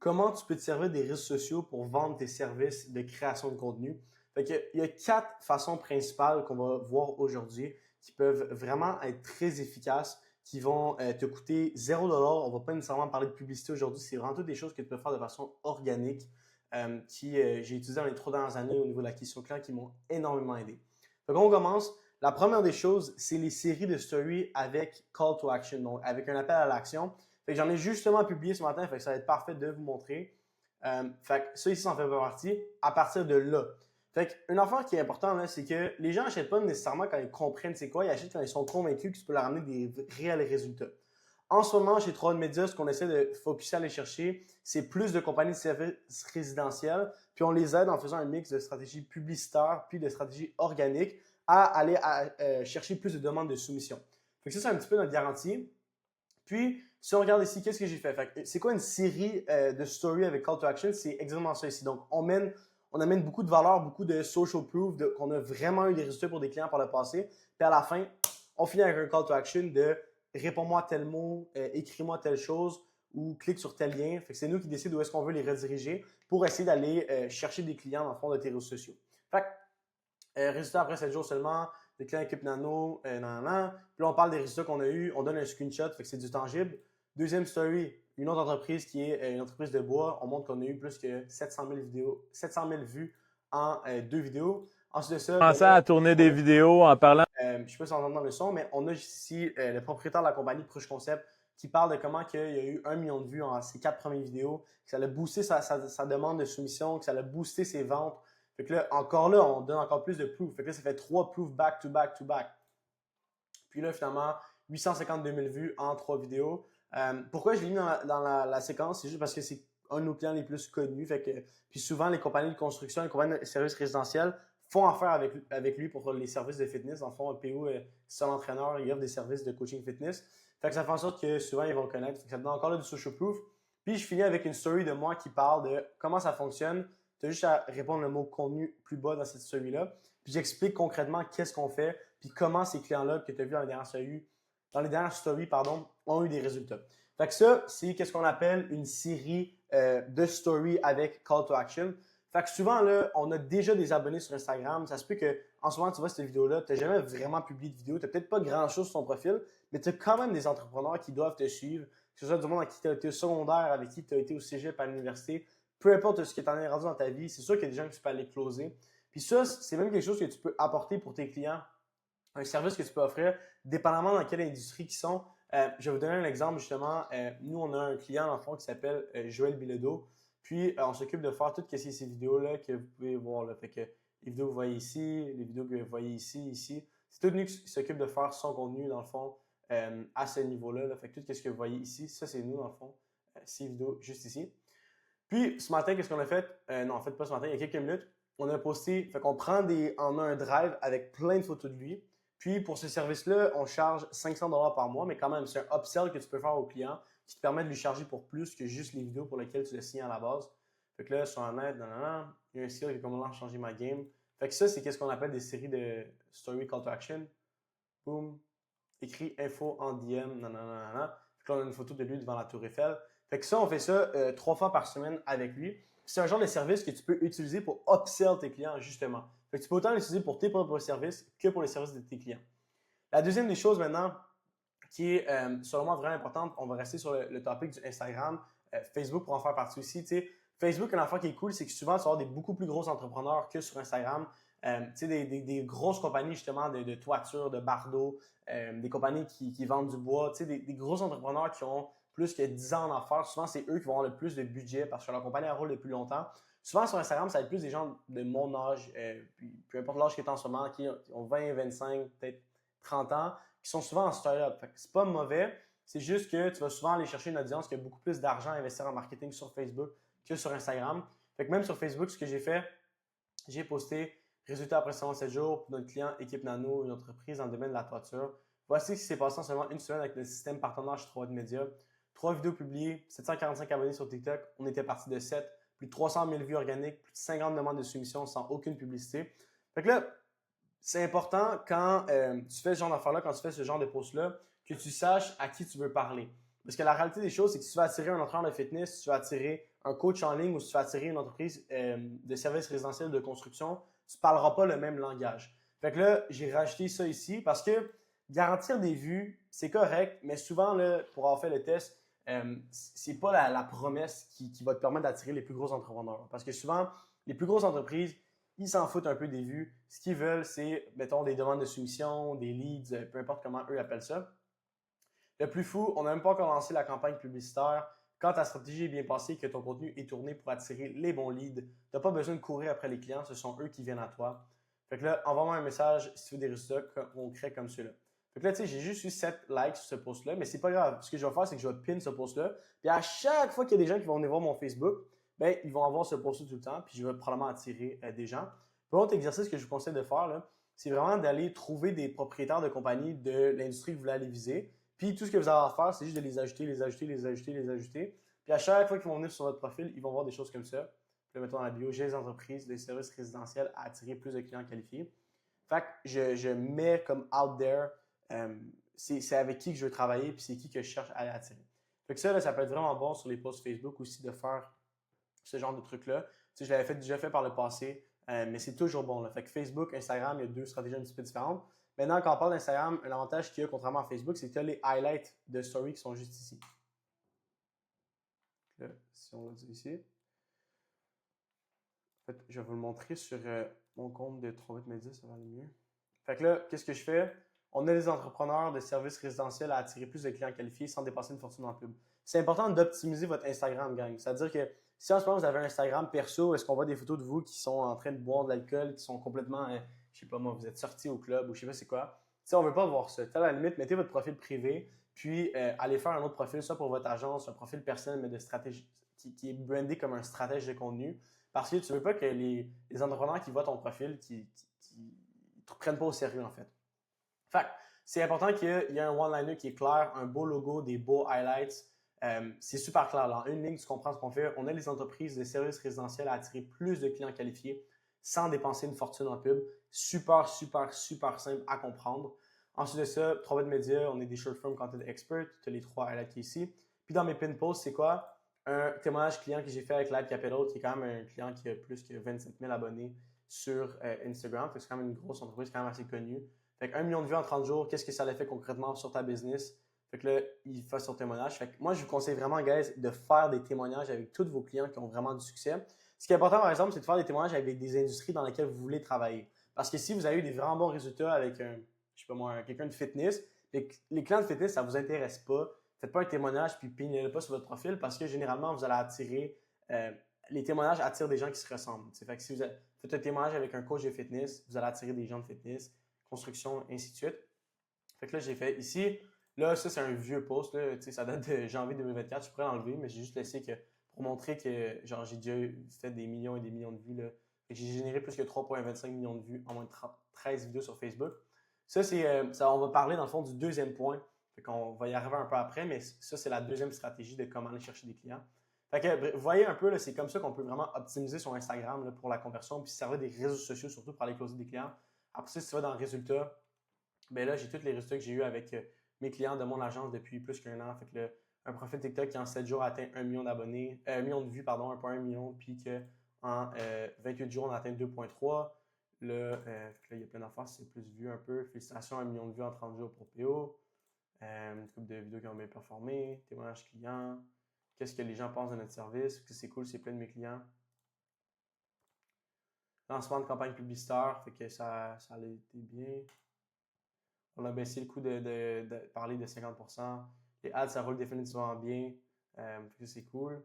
comment tu peux te servir des réseaux sociaux pour vendre tes services de création de contenu. Fait que, il y a 4 façons principales qu'on va voir aujourd'hui qui peuvent vraiment être très efficaces, qui vont te coûter 0$. On ne va pas nécessairement parler de publicité aujourd'hui, c'est vraiment toutes des choses que tu peux faire de façon organique qui j'ai utilisé dans les 3 dernières années au niveau de l'acquisition client qui m'ont énormément aidé. Fait qu'on commence. La première des choses, c'est les séries de stories avec call to action, donc avec un appel à l'action. Fait que j'en ai justement publié ce matin, fait que ça va être parfait de vous montrer. Fait que ça ici, ça en fait pas partie. À partir de là. Fait qu'une affaire qui est importante, là, c'est que les gens n'achètent pas nécessairement quand ils comprennent c'est quoi, ils achètent quand ils sont convaincus que tu peux leur amener des réels résultats. En ce moment, chez 3 Media, ce qu'on essaie de focuser à aller chercher, c'est plus de compagnies de services résidentiels, puis on les aide en faisant un mix de stratégies publicitaires puis de stratégies organiques à aller chercher plus de demandes de soumission. Fait que ça, c'est un petit peu notre garantie. Puis, si on regarde ici, qu'est-ce que j'ai fait? C'est quoi une série de stories avec call to action? C'est exactement ça ici. Donc, on amène beaucoup de valeur, beaucoup de social proof, qu'on a vraiment eu des résultats pour des clients par le passé. Puis à la fin, on finit avec un call to action de réponds-moi tel mot, écris-moi telle chose ou clique sur tel lien. Fait que c'est nous qui décidons où est-ce qu'on veut les rediriger pour essayer d'aller chercher des clients dans le fond de tes réseaux sociaux. Fait que, résultat après 7 jours seulement, des clients équipe nano, Puis là, on parle des résultats qu'on a eus, on donne un screenshot, fait que c'est du tangible. Deuxième story, une autre entreprise qui est une entreprise de bois, on montre qu'on a eu plus que 700 000 vues en 2 vidéos. Ensuite de ça, Commencer à tourner des vidéos en parlant. je ne sais pas si on entend dans le son, mais on a ici le propriétaire de la compagnie Crush Concept qui parle de comment il y a eu 1 million de vues en ses 4 premières vidéos, que ça a boosté sa demande de soumission, que ça a boosté ses ventes. Fait que là, encore là, on donne encore plus de proof. Fait que là, ça fait 3 proofs back to back to back. Puis là, finalement, 852 000 vues en 3 vidéos. Pourquoi je l'ai mis dans la séquence? C'est juste parce que c'est un de nos clients les plus connus. Fait que, puis souvent, les compagnies de construction, les compagnies de services résidentiels font affaire avec lui pour les services de fitness. En fond, PO, c'est un entraîneur, il offre des services de coaching fitness. Fait que ça fait en sorte que souvent, ils vont le connaître. Fait que ça donne encore là du social proof. Puis je finis avec une story de moi qui parle de comment ça fonctionne. Tu as juste à répondre le mot contenu plus bas dans cette story-là. Puis j'explique concrètement qu'est-ce qu'on fait, puis comment ces clients-là que tu as vus dans les dernières stories, ont eu des résultats. Fait que ça, c'est qu'est-ce qu'on appelle une série de stories avec call to action. Fait que souvent, là, on a déjà des abonnés sur Instagram. Ça se peut qu'en ce moment, tu vois cette vidéo-là, tu n'as jamais vraiment publié de vidéo. Tu n'as peut-être pas grand-chose sur ton profil, mais tu as quand même des entrepreneurs qui doivent te suivre. Que ce soit du monde avec qui tu as été au secondaire, avec qui tu as été au cégep à l'université. Peu importe ce que tu en es rendu dans ta vie, c'est sûr qu'il y a des gens que tu peux aller closer. Puis ça, c'est même quelque chose que tu peux apporter pour tes clients. Un service que tu peux offrir, dépendamment dans quelle industrie ils sont. Je vais vous donner un exemple justement. Nous, on a un client dans le fond qui s'appelle Joël Bilodeau. Puis, on s'occupe de faire toutes ces vidéos-là que vous pouvez voir. Là. Fait que les vidéos que vous voyez ici, les vidéos que vous voyez ici. C'est tout nous qui s'occupe de faire son contenu dans le fond à ce niveau-là. Là. Fait que tout ce que vous voyez ici, ça c'est nous dans le fond. Ces vidéos juste ici. Puis, ce matin, qu'est-ce qu'on a fait? Non, en fait, pas ce matin, il y a quelques minutes. On a posté, fait qu'on prend on a un drive avec plein de photos de lui. Puis, pour ce service-là, on charge 500$ par mois, mais quand même, c'est un upsell que tu peux faire au client qui te permet de lui charger pour plus que juste les vidéos pour lesquelles tu l'as signé à la base. Fait que là, sur un net, il y a un site qui a complètement changé ma game. Fait que ça, c'est qu'est-ce qu'on appelle des séries de story call to action. Boom. Écrit info en DM, Fait que là, on a une photo de lui devant la Tour Eiffel. Fait que ça, on fait ça 3 fois par semaine avec lui. C'est un genre de service que tu peux utiliser pour upsell tes clients, justement. Fait que tu peux autant l'utiliser pour tes propres services que pour les services de tes clients. La deuxième des choses maintenant, qui est selon moi vraiment importante, on va rester sur le topic du Instagram, Facebook pour en faire partie aussi. T'sais, Facebook, une affaire qui est cool, c'est que souvent, tu vas avoir des beaucoup plus gros entrepreneurs que sur Instagram. Des grosses compagnies justement de toiture, de bardeaux, des compagnies qui vendent du bois, des gros entrepreneurs qui ont plus que 10 ans en affaires. Souvent, c'est eux qui vont avoir le plus de budget parce que leur compagnie a un rôle depuis longtemps. Souvent, sur Instagram, ça va être plus des gens de mon âge, puis peu importe l'âge qui est en ce moment, qui ont 20, 25, peut-être 30 ans, qui sont souvent en start-up. C'est pas mauvais, c'est juste que tu vas souvent aller chercher une audience qui a beaucoup plus d'argent à investir en marketing sur Facebook que sur Instagram. Fait que même sur Facebook, ce que j'ai fait, j'ai posté résultats après seulement 7 jours pour notre client Équipe Nano, une entreprise dans le domaine de la toiture. Voici ce qui s'est passé en seulement une semaine avec le système partenaire chez 3 Media. 3 vidéos publiées, 745 abonnés sur TikTok. On était parti de 7, plus de 300 000 vues organiques, plus de 50 demandes de soumission sans aucune publicité. Fait que là, c'est important quand tu fais ce genre d'affaires-là, quand tu fais ce genre de post-là, que tu saches à qui tu veux parler. Parce que la réalité des choses, c'est que si tu veux attirer un entraîneur de fitness, si tu veux attirer un coach en ligne ou si tu veux attirer une entreprise de services résidentiels de construction, tu ne parleras pas le même langage. Fait que là, j'ai rajouté ça ici parce que garantir des vues, c'est correct, mais souvent, là, pour avoir fait le test, c'est pas la promesse qui va te permettre d'attirer les plus gros entrepreneurs. Parce que souvent, les plus grosses entreprises, ils s'en foutent un peu des vues. Ce qu'ils veulent, c'est, mettons, des demandes de soumission, des leads, peu importe comment eux appellent ça. Le plus fou, on n'a même pas encore lancé la campagne publicitaire. Quand ta stratégie est bien passée et que ton contenu est tourné pour attirer les bons leads, tu n'as pas besoin de courir après les clients, ce sont eux qui viennent à toi. Fait que là, envoie-moi un message si tu veux des résultats concrets comme ceux-là. Fait que là, tu sais, j'ai juste eu 7 likes sur ce post-là, mais c'est pas grave. Ce que je vais faire, c'est que je vais pin ce post-là. Puis à chaque fois qu'il y a des gens qui vont venir voir mon Facebook, ben, ils vont avoir ce post-là tout le temps, puis je vais probablement attirer des gens. L'autre exercice que je vous conseille de faire, là, c'est vraiment d'aller trouver des propriétaires de compagnies de l'industrie que vous voulez aller viser. Puis tout ce que vous avez à faire, c'est juste de les ajouter, les ajouter, les ajouter, les ajouter. Puis à chaque fois qu'ils vont venir sur votre profil, ils vont voir des choses comme ça. Puis là, mettons dans la bio, j'ai des entreprises, des services résidentiels à attirer plus de clients qualifiés. Fait que je mets comme out there, c'est avec qui que je veux travailler, puis c'est qui que je cherche à attirer. Fait que ça, là, ça peut être vraiment bon sur les posts Facebook aussi de faire ce genre de trucs-là. Tu sais, je l'avais déjà fait par le passé, mais c'est toujours bon. Là. Fait que Facebook, Instagram, il y a deux stratégies un petit peu différentes. Maintenant, quand on parle d'Instagram, l'avantage qu'il y a, contrairement à Facebook, c'est que tu as les highlights de story qui sont juste ici. Là, si on va dire ici. En fait, je vais vous le montrer sur mon compte de 38 Médias, ça va aller mieux. Fait que là, qu'est-ce que je fais? On a des entrepreneurs de services résidentiels à attirer plus de clients qualifiés sans dépasser une fortune en pub. C'est important d'optimiser votre Instagram, gang. C'est-à-dire que si en ce moment vous avez un Instagram perso, est-ce qu'on voit des photos de vous qui sont en train de boire de l'alcool, qui sont complètement, je sais pas moi, vous êtes sortis au club ou je sais pas c'est quoi. Tu sais, on veut pas voir ça. À la limite, mettez votre profil privé, puis allez faire un autre profil, soit pour votre agence, un profil personnel, mais de stratégie, qui est brandé comme un stratège de contenu. Parce que tu veux pas que les entrepreneurs qui voient ton profil, qui te prennent pas au sérieux en fait. Fait c'est important qu'il y ait un one-liner qui est clair, un beau logo, des beaux highlights. C'est super clair. Dans une ligne, tu comprends ce qu'on fait. On a les entreprises de services résidentiels à attirer plus de clients qualifiés sans dépenser une fortune en pub. Super, super, super simple à comprendre. Ensuite de ça, 3 médias, on est des short form content experts. Tu as les 3 highlights ici. Puis dans mes pin posts, c'est quoi? Un témoignage client que j'ai fait avec Live Capital, qui est quand même un client qui a plus que 27 000 abonnés sur Instagram. C'est quand même une grosse entreprise, quand même assez connue. Fait que 1 million de vues en 30 jours, qu'est-ce que ça a fait concrètement sur ta business? Fait que là, il fait son témoignage. Fait que moi, je vous conseille vraiment, guys, de faire des témoignages avec tous vos clients qui ont vraiment du succès. Ce qui est important, par exemple, c'est de faire des témoignages avec des industries dans lesquelles vous voulez travailler. Parce que si vous avez eu des vraiment bons résultats avec je sais pas moi, quelqu'un de fitness, et que les clients de fitness, ça ne vous intéresse pas, faites pas un témoignage puis pignez-le pas sur votre profil parce que généralement, vous allez attirer, les témoignages attirent des gens qui se ressemblent. Fait que si vous faites un témoignage avec un coach de fitness, vous allez attirer des gens de fitness, construction, ainsi de suite. Fait que là, j'ai fait ici. Là, ça, c'est un vieux post. Là, ça date de janvier 2024. Je pourrais l'enlever, mais j'ai juste laissé que pour montrer que genre j'ai déjà fait des millions et des millions de vues. Là. J'ai généré plus que 3,25 millions de vues en moins de 13 vidéos sur Facebook. Ça, on va parler dans le fond du deuxième point. Fait qu'on va y arriver un peu après, mais ça, c'est la deuxième stratégie de comment aller chercher des clients. Fait que, vous voyez un peu, là, c'est comme ça qu'on peut vraiment optimiser son Instagram là, pour la conversion, puis servir des réseaux sociaux surtout pour aller closer des clients. Après ça, si tu vas dans le résultat, ben là, j'ai tous les résultats que j'ai eu avec mes clients de mon agence depuis plus qu'un an. Fait que là, un profil TikTok qui en 7 jours a atteint 1 million d'abonnés, 1 million de vues, pardon, 1,1 million, puis qu'en 28 jours, on a atteint 2,3. Là, il y a plein d'affaires, c'est plus vu un peu. Félicitations, 1 million de vues en 30 jours pour PO. Une couple de vidéos qui ont bien performé, témoignages clients. Qu'est-ce que les gens pensent de notre service? Que c'est cool, c'est plein de mes clients. Lancement de campagne publicitaire, fait que ça a été bien. On a baissé le coût de parler de 50%. Les ads, ça roule définitivement bien. Fait que c'est cool.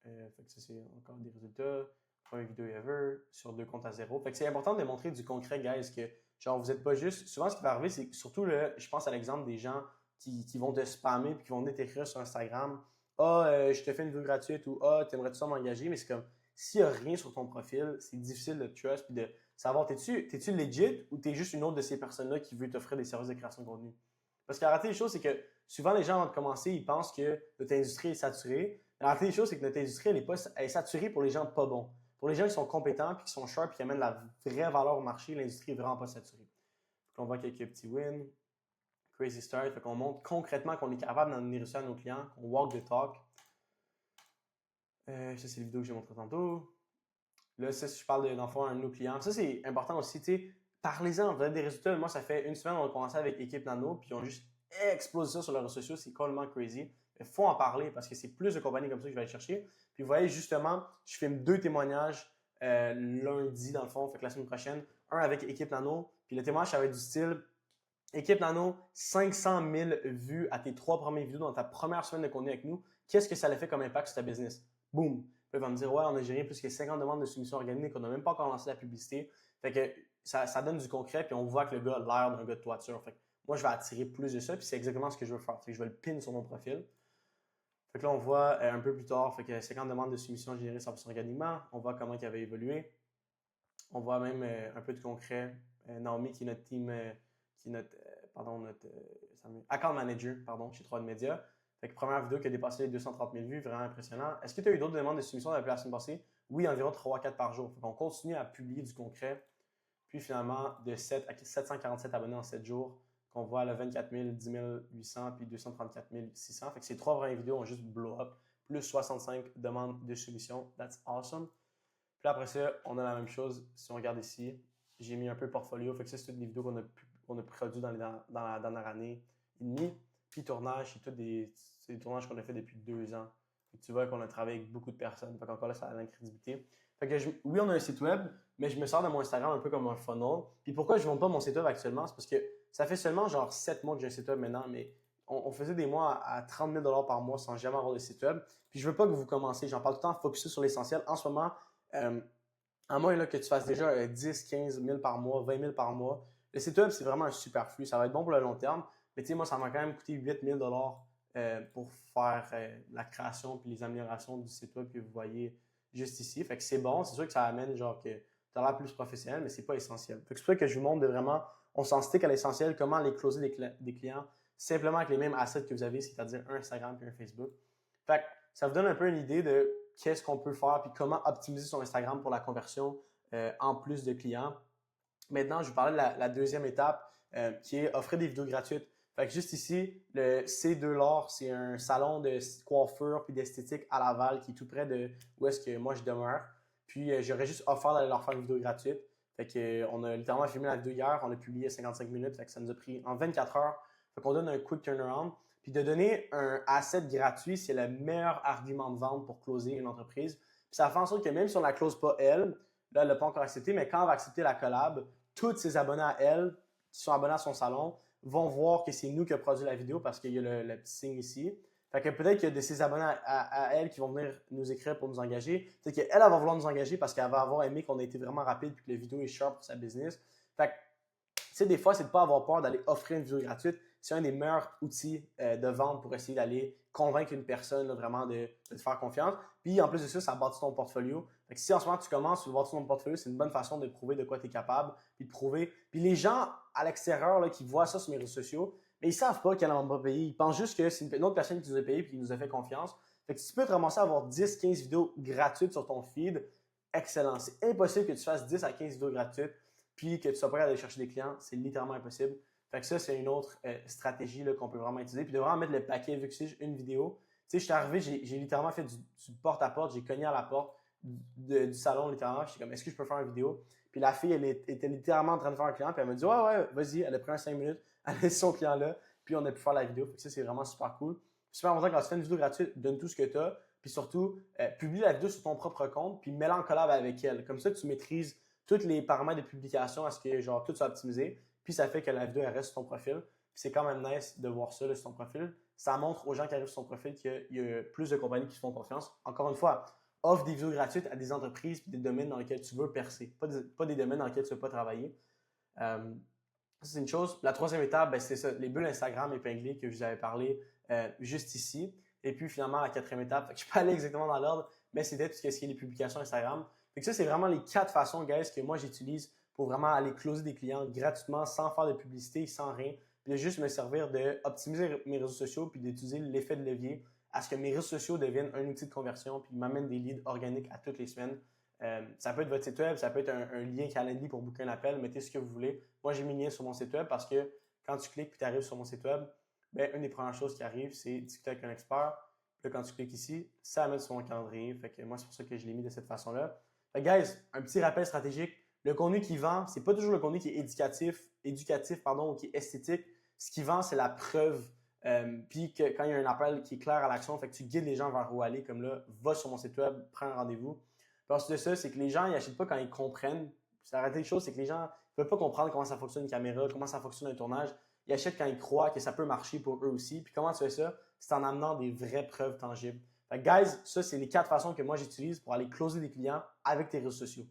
Fait que ça, c'est encore des résultats. Première vidéo ever sur 2 comptes à 0. Fait que c'est important de montrer du concret, guys, que genre vous n'êtes pas juste. Souvent, ce qui va arriver, c'est surtout, je pense à l'exemple des gens qui vont te spammer et qui vont venir t'écrire sur Instagram. Je te fais une vidéo gratuite ou t'aimerais-tu ça m'engager? Mais c'est comme s'il n'y a rien sur ton profil, c'est difficile de trust puis de savoir t'es-tu legit ou t'es juste une autre de ces personnes-là qui veut t'offrir des services de création de contenu. Parce qu'en réalité, les choses, c'est que souvent les gens, avant de commencer, ils pensent que notre industrie est saturée. En réalité, les choses, c'est que notre industrie, elle est saturée pour les gens pas bons. Pour les gens qui sont compétents, puis qui sont sharp, puis qui amènent la vraie valeur au marché, l'industrie n'est vraiment pas saturée. Donc, on voit quelques petits wins. Crazy start. Fait qu'on montre concrètement qu'on est capable d'en donner résultats à nos clients, qu'on walk the talk. Ça, c'est les vidéos que j'ai montrées tantôt. Là, ça, si je parle dans le fond, à un de nos clients. Ça, c'est important aussi, tu sais. Parlez-en, vous avez des résultats. Moi, ça fait une semaine, on a commencé avec Équipe Nano, puis ils ont juste explosé ça sur les réseaux sociaux. C'est complètement crazy. Il faut en parler parce que c'est plus de compagnies comme ça que je vais aller chercher. Puis vous voyez, justement, je filme 2 témoignages lundi, dans le fond, fait que la semaine prochaine. Un avec Équipe Nano, puis le témoignage, ça va être du style Équipe Nano, 500 000 vues à tes 3 premières vidéos dans ta première semaine de contenu avec nous. Qu'est-ce que ça a fait comme impact sur ta business? Boom! Puis ils vont me dire, ouais, on a géré plus que 50 demandes de soumission organique, on n'a même pas encore lancé la publicité. Fait que ça donne du concret, puis on voit que le gars a l'air d'un gars de toiture. Fait que moi, je vais attirer plus de ça, puis c'est exactement ce que je veux faire. Fait que je vais le pin sur mon profil. Fait que là, on voit un peu plus tard, fait que 50 demandes de soumission générées 100% organiquement. On voit comment il avait évolué. On voit même un peu de concret. Naomi, qui est notre team, qui est notre account manager, chez 3 de Média. Fait que première vidéo qui a dépassé les 230 000 vues, vraiment impressionnant. Est-ce que tu as eu d'autres demandes de soumission depuis la semaine passée? Oui, environ 3 à 4 par jour. On continue à publier du concret. Puis finalement, de 7 à 747 abonnés en 7 jours, qu'on voit le 24 000, 10 800 puis 234 600. Fait que ces 3 vraies vidéos ont juste blow up. Plus 65 demandes de soumission. That's awesome. Puis après ça, on a la même chose. Si on regarde ici, j'ai mis un peu portfolio. Fait que ça, c'est toutes les vidéos qu'on a produites dans la dernière année et demie. Puis tournage, c'est des tournages qu'on a fait depuis 2 ans. Fait que tu vois qu'on a travaillé avec beaucoup de personnes. Fait qu'encore là, ça a l'incrédibilité. Fait que oui, on a un site web, mais je me sers de mon Instagram un peu comme un funnel. Puis pourquoi je ne vends pas mon site web actuellement? C'est parce que ça fait seulement genre 7 mois que j'ai un site web maintenant, mais on faisait des mois à 30 000 par mois sans jamais avoir de site web. Puis je veux pas que vous commenciez. J'en parle tout le temps, focusser sur l'essentiel. En ce moment, à moins là, que tu fasses déjà 10, 15 000 par mois, 20 000 par mois, le site web, c'est vraiment un superflu. Ça va être bon pour le long terme. Mais tu sais, moi, ça m'a quand même coûté 8 000 pour faire la création puis les améliorations du site web que vous voyez juste ici. Fait que c'est bon. C'est sûr que ça amène genre que tu as l'air plus professionnel, mais c'est pas essentiel. Fait que c'est pour ça que je vous montre de vraiment, on s'en stick à l'essentiel, comment aller closer des clients simplement avec les mêmes assets que vous avez, c'est-à-dire un Instagram et un Facebook. Fait que ça vous donne un peu une idée de qu'est-ce qu'on peut faire puis comment optimiser son Instagram pour la conversion en plus de clients. Maintenant, je vous parlais de la deuxième étape qui est offrir des vidéos gratuites. Fait que juste ici, le C2 L'Or, c'est un salon de coiffure puis d'esthétique à Laval qui est tout près de où est-ce que moi je demeure. Puis j'aurais juste offert d'aller leur faire une vidéo gratuite. Fait que on a littéralement filmé la vidéo hier, on a publié 55 minutes, fait que ça nous a pris en 24 heures. Fait qu'on donne un quick turnaround. Puis de donner un asset gratuit, c'est le meilleur argument de vente pour closer une entreprise. Puis ça fait en sorte que même si on ne la close pas elle, là, elle ne l'a pas encore accepté, mais quand on va accepter la collab, tous ses abonnés à elle, qui sont abonnés à son salon, vont voir que c'est nous qui avons produit la vidéo parce qu'il y a le petit signe ici. Fait que peut-être qu'il y a de ses abonnés à elle qui vont venir nous écrire pour nous engager. Peut-être qu'elle va vouloir nous engager parce qu'elle va avoir aimé qu'on a été vraiment rapide et que la vidéo est sharp pour sa business. Fait que, tu sais, des fois, c'est de ne pas avoir peur d'aller offrir une vidéo gratuite. C'est un des meilleurs outils de vente pour essayer d'aller convaincre une personne là, vraiment de te faire confiance. Puis en plus de ça, ça bâtit ton portfolio. Fait que si en ce moment tu commences, tu veux bâtir ton portfolio, c'est une bonne façon de prouver de quoi tu es capable, puis de prouver. Puis les gens à l'extérieur là, qui voient ça sur mes réseaux sociaux, mais ils savent pas qu'elle n'en va pas payer. Ils pensent juste que c'est une autre personne qui nous a payé et qui nous a fait confiance. Fait que si tu peux te ramasser à avoir 10, 15 vidéos gratuites sur ton feed, excellent. C'est impossible que tu fasses 10 à 15 vidéos gratuites puis que tu sois prêt à aller chercher des clients. C'est littéralement impossible. Fait que ça, c'est une autre stratégie là, qu'on peut vraiment utiliser. Puis de vraiment mettre le paquet, vu que c'est une vidéo. Tu sais, je suis arrivé, j'ai littéralement fait du porte-à-porte, j'ai cogné à la porte du salon, littéralement. J'étais comme, est-ce que je peux faire une vidéo? Puis la fille, elle était littéralement en train de faire un client, puis elle m'a dit, ouais, vas-y. Elle a pris un 5 minutes, elle a laissé son client là, puis on a pu faire la vidéo. Fait que ça, c'est vraiment super cool. Puis super important quand tu fais une vidéo gratuite, donne tout ce que tu as, puis surtout, publie la vidéo sur ton propre compte, puis mets-la en collab avec elle. Comme ça, tu maîtrises tous les paramètres de publication à ce que genre tout soit optimisé. Puis ça fait que la vidéo elle reste sur ton profil. Puis c'est quand même nice de voir ça là, sur ton profil. Ça montre aux gens qui arrivent sur ton profil qu'il y a plus de compagnies qui font confiance. Encore une fois, offre des vidéos gratuites à des entreprises et des domaines dans lesquels tu veux percer, pas des domaines dans lesquels tu ne veux pas travailler. C'est une chose. La troisième étape, ben, c'est ça, les bulles Instagram épinglées que je vous avais parlé juste ici. Et puis finalement, la quatrième étape, je ne peux pas aller exactement dans l'ordre, mais c'était tout ce qui est les publications Instagram. Fait que ça, c'est vraiment les 4 façons, guys, que moi j'utilise pour vraiment aller closer des clients gratuitement, sans faire de publicité, sans rien. Puis de juste me servir d'optimiser mes réseaux sociaux puis d'utiliser l'effet de levier à ce que mes réseaux sociaux deviennent un outil de conversion puis m'amènent des leads organiques à toutes les semaines. Ça peut être votre site web, ça peut être un lien Calendly pour booker un appel, mettez ce que vous voulez. Moi, j'ai mis le lien sur mon site web parce que quand tu cliques et tu arrives sur mon site web, ben, une des premières choses qui arrive, c'est discuter avec un expert. Là, quand tu cliques ici, ça va mettre sur mon calendrier. Fait que moi, c'est pour ça que je l'ai mis de cette façon-là. Fait que, guys, un petit rappel stratégique. Le contenu qui vend, c'est pas toujours le contenu qui est éducatif pardon, ou qui est esthétique. Ce qui vend, c'est la preuve. Puis que quand il y a un appel qui est clair à l'action, fait que tu guides les gens vers où aller, comme là, va sur mon site web, prends un rendez-vous. Puis ensuite de ça, c'est que les gens, ils n'achètent pas quand ils comprennent. C'est la réalité des choses, c'est que les gens ne peuvent pas comprendre comment ça fonctionne une caméra, comment ça fonctionne un tournage. Ils achètent quand ils croient que ça peut marcher pour eux aussi. Puis comment tu fais ça? C'est en amenant des vraies preuves tangibles. Fait que guys, ça, c'est les 4 façons que moi j'utilise pour aller closer des clients avec tes réseaux sociaux.